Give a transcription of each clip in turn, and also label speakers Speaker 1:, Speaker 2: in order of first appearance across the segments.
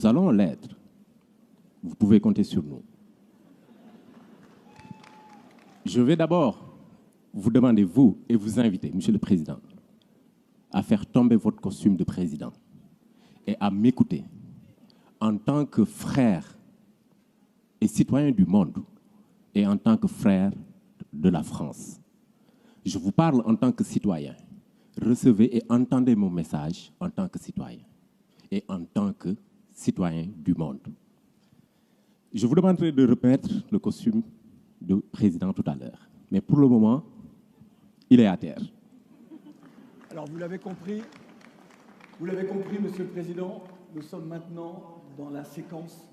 Speaker 1: Nous allons l'être. Vous pouvez compter sur nous. Je vais d'abord vous demander, vous, et vous inviter, Monsieur le Président, à faire tomber votre costume de président et à m'écouter en tant que frère et citoyen du monde et en tant que frère de la France. Je vous parle en tant que citoyen. Recevez et entendez mon message en tant que citoyen et en tant que citoyen du monde. Je vous demanderai de remettre le costume de président tout à l'heure. Mais pour le moment, il est à terre.
Speaker 2: Alors vous l'avez compris, Monsieur le Président, nous sommes maintenant dans la séquence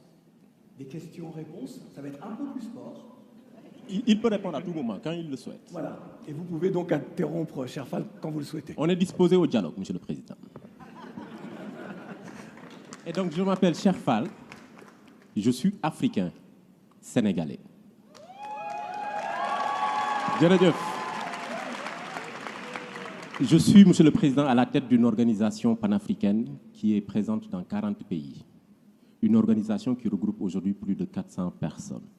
Speaker 2: des questions-réponses. Ça va être un peu plus sport.
Speaker 1: Il peut répondre à tout moment, quand il le souhaite.
Speaker 2: Voilà. Et vous pouvez donc interrompre, cher Fall, quand vous le souhaitez.
Speaker 1: On est disposé au dialogue, Monsieur le Président. Et donc, je m'appelle Cheikh Fall. Je suis africain, sénégalais. Jërëjëf. Je suis, Monsieur le Président, à la tête d'une organisation panafricaine qui est présente dans 40 pays. Une organisation qui regroupe aujourd'hui plus de 400 personnes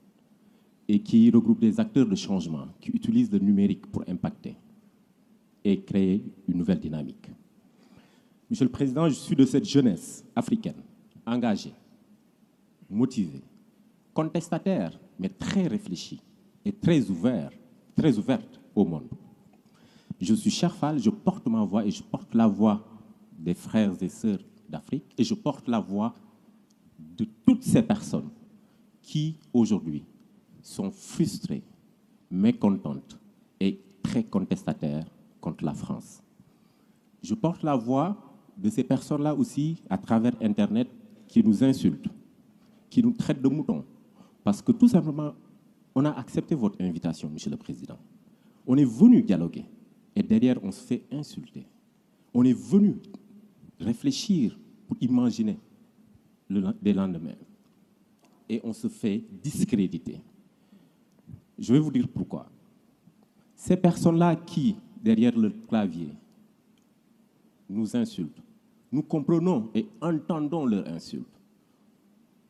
Speaker 1: et qui regroupe des acteurs de changement qui utilisent le numérique pour impacter et créer une nouvelle dynamique. Monsieur le Président, je suis de cette jeunesse africaine, engagée, motivée, contestataire, mais très réfléchie et très ouverte au monde. Je suis Cheikh Fall, je porte ma voix et je porte la voix des frères et sœurs d'Afrique et je porte la voix de toutes ces personnes qui, aujourd'hui, sont frustrées, mécontentes et très contestataires contre la France. Je porte la voix de ces personnes-là aussi à travers Internet qui nous insultent, qui nous traitent de moutons. Parce que tout simplement, on a accepté votre invitation, Monsieur le Président. On est venu dialoguer et derrière, on se fait insulter. On est venu réfléchir pour imaginer des lendemains. Et on se fait discréditer. Je vais vous dire pourquoi. Ces personnes-là qui, derrière le clavier, nous insultent, nous comprenons et entendons leurs insultes.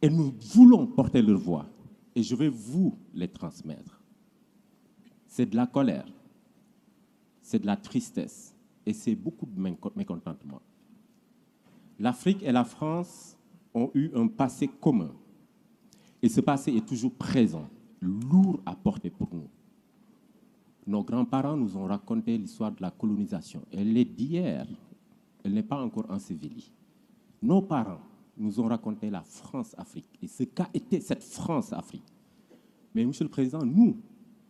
Speaker 1: Et nous voulons porter leur voix. Et je vais vous les transmettre. C'est de la colère, c'est de la tristesse et c'est beaucoup de mécontentement. L'Afrique et la France ont eu un passé commun. Et ce passé est toujours présent, lourd à porter pour nous. Nos grands-parents nous ont raconté l'histoire de la colonisation. Elle est d'hier, elle n'est pas encore ensevelie. Nos parents nous ont raconté la France-Afrique et ce qu'a été cette France-Afrique. Mais Monsieur le Président, nous,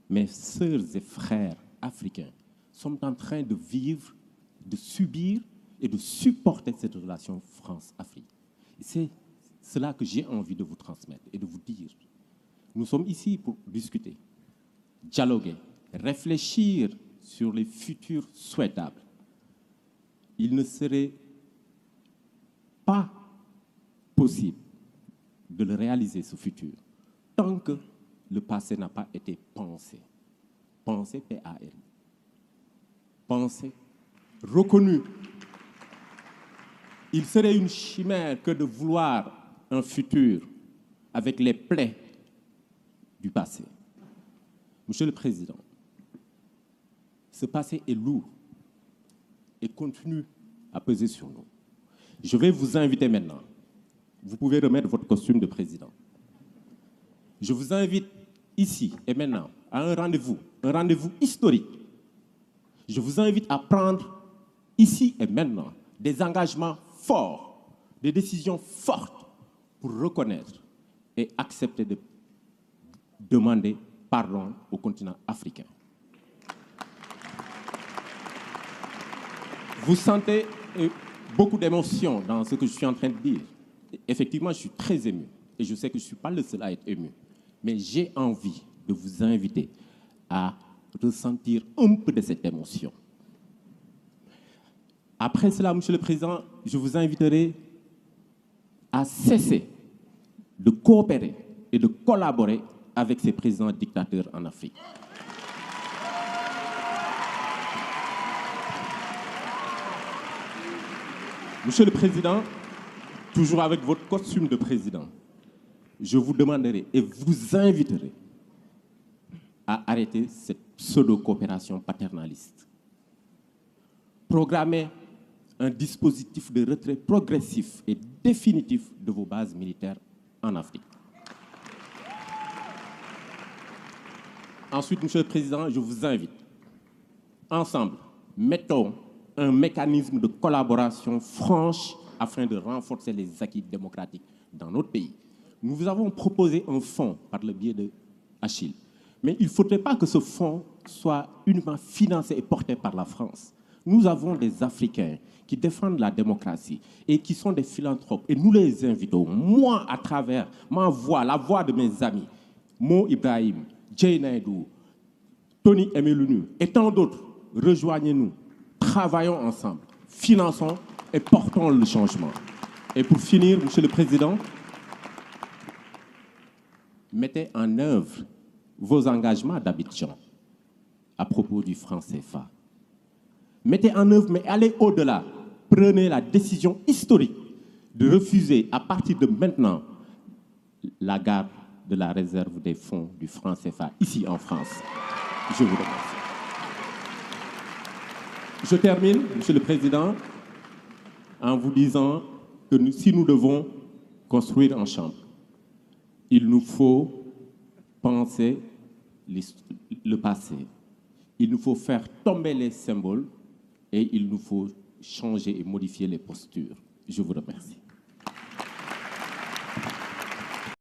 Speaker 1: mes sœurs et frères africains, sommes en train de vivre, de subir et de supporter cette relation France-Afrique. C'est cela que j'ai envie de vous transmettre et de vous dire. Nous sommes ici pour discuter, dialoguer, réfléchir sur les futurs souhaitables. Il ne serait pas possible de le réaliser, ce futur, tant que le passé n'a pas été pensé. Pensé, P-A-N. Pensé, reconnu. Il serait une chimère que de vouloir un futur avec les plaies du passé. Monsieur le Président, ce passé est lourd et continue à peser sur nous. Je vais vous inviter maintenant. Vous pouvez remettre votre costume de président. Je vous invite ici et maintenant à un rendez-vous historique. Je vous invite à prendre ici et maintenant des engagements forts, des décisions fortes pour reconnaître et accepter de demander pardon au continent africain. Vous sentez beaucoup d'émotions dans ce que je suis en train de dire. Effectivement, je suis très ému et je sais que je ne suis pas le seul à être ému. Mais j'ai envie de vous inviter à ressentir un peu de cette émotion. Après cela, Monsieur le Président, je vous inviterai à cesser de coopérer et de collaborer avec ces présidents dictateurs en Afrique. Monsieur le Président, toujours avec votre costume de président, je vous demanderai et vous inviterai à arrêter cette pseudo-coopération paternaliste. Programmez un dispositif de retrait progressif et définitif de vos bases militaires en Afrique. Ensuite, Monsieur le Président, je vous invite, ensemble, mettons un mécanisme de collaboration franche afin de renforcer les acquis démocratiques dans notre pays. Nous vous avons proposé un fonds par le biais de Achille, mais il ne faudrait pas que ce fonds soit uniquement financé et porté par la France. Nous avons des Africains qui défendent la démocratie et qui sont des philanthropes. Et nous les invitons, moi, à travers ma voix, la voix de mes amis, Mo Ibrahim, Jay Naidou, Tony Emelounu et tant d'autres, rejoignez-nous, travaillons ensemble, finançons et portons le changement. Et pour finir, Monsieur le Président, mettez en œuvre vos engagements d'Abidjan à propos du franc CFA. Mettez en œuvre, mais allez au-delà. Prenez la décision historique de refuser à partir de maintenant la garde de la réserve des fonds du franc CFA ici en France. Je vous remercie. Je termine, Monsieur le Président, en vous disant que si nous devons construire ensemble, il nous faut penser le passé. Il nous faut faire tomber les symboles et il nous faut changer et modifier les postures. Je vous remercie.